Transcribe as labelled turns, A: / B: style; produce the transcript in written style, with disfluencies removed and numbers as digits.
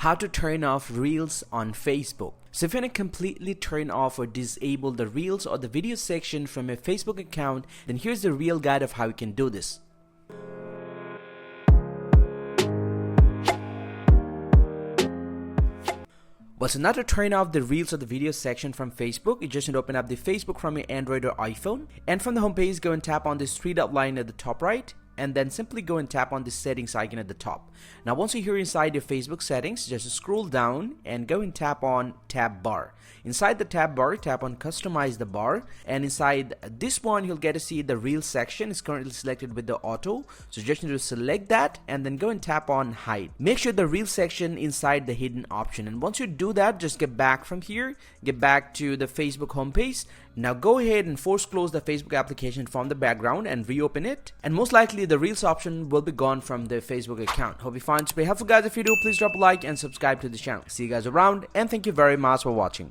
A: how to turn off Reels on Facebook. So if you want to completely turn off or disable the Reels or the video section from your Facebook account, then here's the real guide of how you can do this. Well, so now to turn off the Reels or the video section from Facebook, you just need to open up the Facebook from your Android or iPhone, and from the home page, go and tap on this three dot line at the top right, and then simply go and tap on the settings icon at the top. Now once you're here inside your Facebook settings, just scroll down and go and tap on tab bar. Inside the tab bar, tap on customize the bar, and inside this one you'll get to see the Reel section is currently selected with the auto, so just need to select that and then go and tap on hide. Make sure the Reel section inside the hidden option, and once you do that, just get back from here, get back to the Facebook homepage. Now go ahead and force close the Facebook application from the background and reopen it, and most likely the Reels option will be gone from the Facebook account. Hope you find this very helpful, guys. If you do, please drop a like and subscribe to the channel. See you guys around, and thank you very much for watching.